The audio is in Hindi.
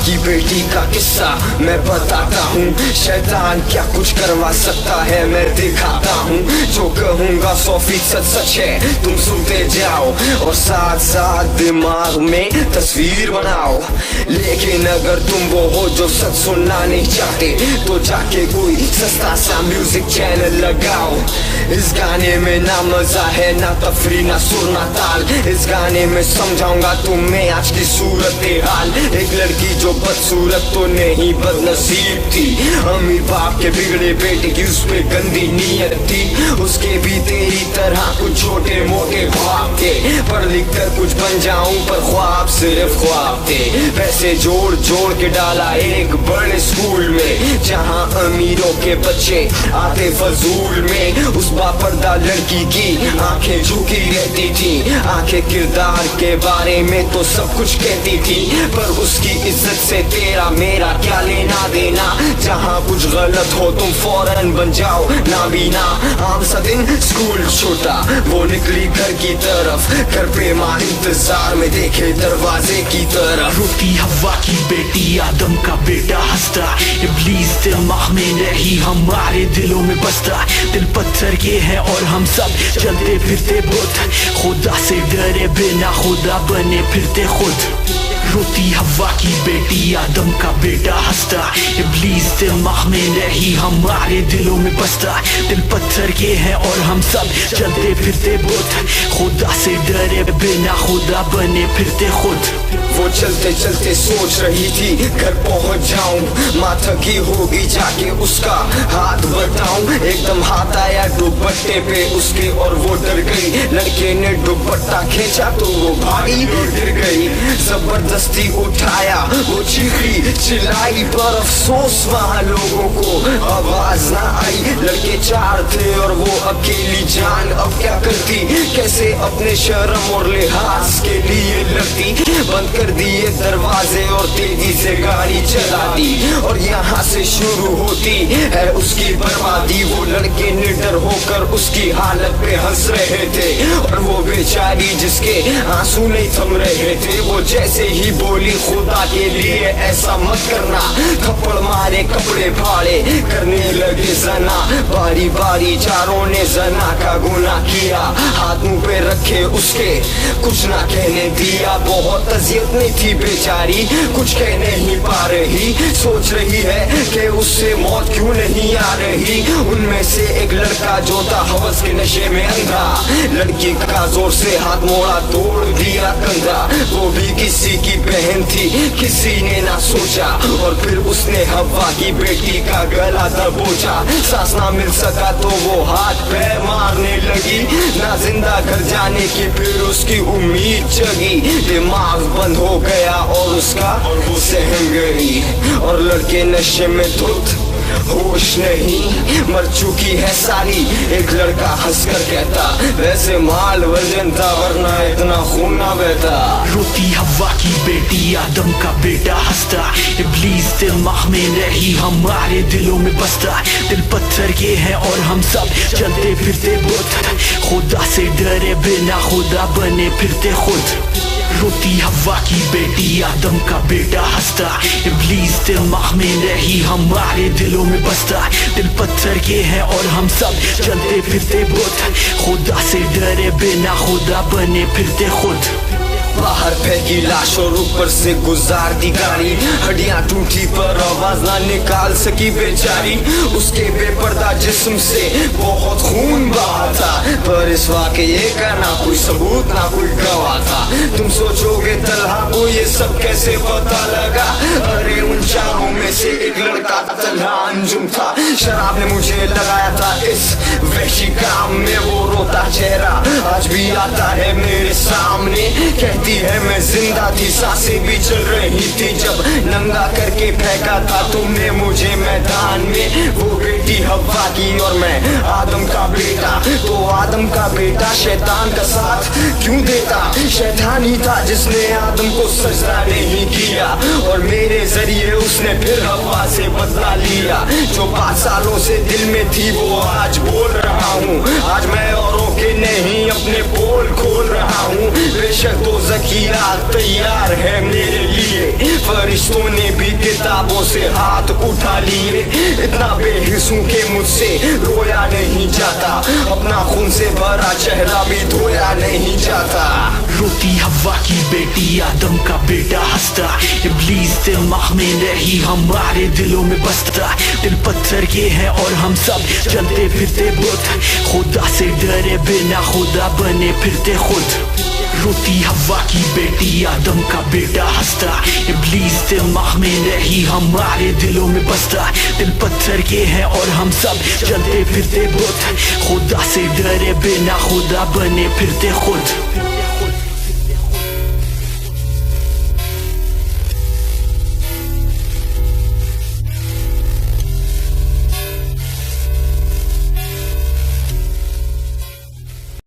की बेटी का किस्सा मैं बताता हूँ। शैतान क्या कुछ करवा सकता है मैं दिखाता हूँ। जो कहूँगा 100% सच है, तुम सुनते जाओ और साथ साथ दिमाग में तस्वीर बनाओ। लेकिन अगर तुम वो हो जो सच सुनना नहीं चाहते तो जाके कोई सस्ता सा म्यूजिक चैनल लगाओ। इस गाने में ना मजा है ना तफरी ना सुर ना ताल। इस गाने में समझाऊंगा तुम्हें आज की सूरत हाल। एक लड़की जो बदसूरत तो नहीं बदनसीब थी, अमीर बाप के बिगड़े बेटे की उसमें गंदी नीयत थी। उसके भी तेरी तरह कुछ छोटे मोटे ख्वाब थे, पढ़ लिख कर कुछ बन जाऊं पर ख्वाब सिर्फ ख्वाब थे। पैसे जोड़ जोड़ के डाला एक बड़े स्कूल में जहां अमीरों के बच्चे आते फजूल में। उस बापर्दा लड़की की आंखें झुकी रहती थी, आंखें किरदार के बारे में तो सब कुछ कहती थी, पर उसकी इज्जत से तेरा मेरा क्या लेना देना। जहाँ कुछ गलत हो तुम फौरन बन जाओ नाबीना। आम सा दिन स्कूल छोटा वो निकली घर की तरफ, घर पे माँ इंतजार में देखे दरवाजे की तरफ। रोती हवा की बेटी आदम का बेटा हंसता, इब्लीस दिमाग में नहीं हमारे दिलों में बसता। दिल पत्थर के हैं और हम सब चलते फिरते बुत, खुदा से डरे बिना खुदा बने फिरते खुद। रोती हवा की बेटी आदम का बेटा हंसता, इब्लीस दिमाग में नहीं हमारे दिलों में बसता। दिल पत्थर के हैं और हम सब चलते फिरते बुत, खुदा से डरे बिना खुदा बने फिरते खुद। वो चलते चलते सोच रही थी घर पहुंच जाऊं, माँ थकी होगी जाके उसका हाथ बताऊं। एकदम हाथ आया दुपट्टे पे उसके और वो डर गई। लड़के ने दुपट्टा खींचा तो वो भागी गिर गई। जबरदस्ती उठाया वो चीखी चिल्लाई, पर अफसोस वहाँ लोगों को आवाज ना आई। लड़के 4 थे और वो अकेली जान अब क्या करती, कैसे अपने शर्म और लिहाज के लिए लड़ती। बंद कर दिए दरवाजे और तेजी से गाड़ी चला दी और यहाँ से शुरू होती है उसकी बर्बादी। वो लड़के निडर होकर उसकी हालत पे हंस रहे थे और वो बेचारी जिसके आंसू नहीं थम रहे थे, वो जैसे ही बोली खुदा के लिए ऐसा मत करना, थप्पड़ मारे कपड़े फाड़े करने लगे जना। बारी बारी चारों ने जना का गुनाह किया, हाथ मुंह पे रखे उसके कुछ ना कहने दिया। बहुत अजियत नहीं थी बेचारी, कुछ कह नहीं पा रही, सोच रही है कि उससे मौत क्यों नहीं आ रही। उनमें से एक लड़का जो था हवस के नशे में अंधा, लड़की का जोर से हाथ मोड़ा तोड़ दिया कंधा। वो भी किसी की बहन थी किसी ने ना सोचा, और फिर उसने हवा की बेटी का गला दबोचा। सांस ना मिल सका तो वो हाथ पैर मारने लगी, ना जिंदा घर जाने की फिर उसकी उम्मीद जगी। दिमाग बंद हो गया और उसका वो सहम गई, और लड़के नशे में धुत होश नहीं मर चुकी है सारी। एक लड़का हंसकर कहता वैसे माल वजन था वरना इतना खून ना बहता। रोती हवा की बेटी आदम का बेटा हंसता, इब्लीस दिमाग में नहीं हमारे दिलों में बसता। दिल पत्थर के हैं और हम सब चलते फिरते बुत, खुदा से डरे बिना खुदा बने फिरते खुद। रोती हवा की बेटी आदम का बेटा हंसता, इब्लीस दिमाग में नहीं हमारे दिलों में बसता। दिल पत्थर के हैं और हम सब चलते फिरते बुत, खुदा से डरे बिना खुदा बने फिरते खुद। बाहर फेंकी लाश और ऊपर से गुजार दी गाड़ी, हड्डियां टूटी पर आवाज ना निकाल सकी बेचारी। उसके बेपर्दा जिस्म से बहुत खून बहा था, पर इस वाकये का ना कोई सबूत ना कोई गवाह था। तुम सोचोगे तलहा को ये सब कैसे पता लगा, अरे उन चारों में से एक लड़का तलहा अंजुम था। शराब ने मुझे लगाया था इस वहशी काम में, वो रोता चेहरा आज भी आता है मेरे सामने। कहती है मैं जिंदा थी, सांसें भी चल रही थी जब नंगा करके फेंका था तुमने मुझे मैदान में। वो बेटी हवा की और मैं आदम का बेटा। तो आदम का बेटा शैतान का साथ क्यों देता? शैतान ही था जिसने आदम को सजदा नहीं किया और मेरे जरिए उसने फिर हवा से बदला लिया। जो 5 सालों से दिल में थी वो आज बोल रहा हूँ। आज मैं औरों के नहीं अपने पोल खोल रहा हूँ। बेशक दो ज़कीरा तैयार है मेरे लिए, फरिश्तों ने भी किताबों से हाथ उठा लिए। इतना बेहिस हूँ कि मुझसे रोया नहीं जाता, अपना खून से भरा चेहरा भी धोया नहीं जाता। रोती हवा की बेटी आदम का बेटा हंसता, इब्लीस दिमाग में नहीं हमारे दिलों में बसता। दिल पत्थर के हैं और हम सब चलते फिरते बुत, खुदा से डरे बिना खुदा बने फिरते खुद। रोती हवा की बेटी आदम का बेटा हंसता, इब्लीस दिमाग में नहीं हमारे दिलों में बसता। दिल पत्थर के हैं और हम सब चलते फिरते बुत, खुदा से डरे बिना खुदा बने फिरते खुद।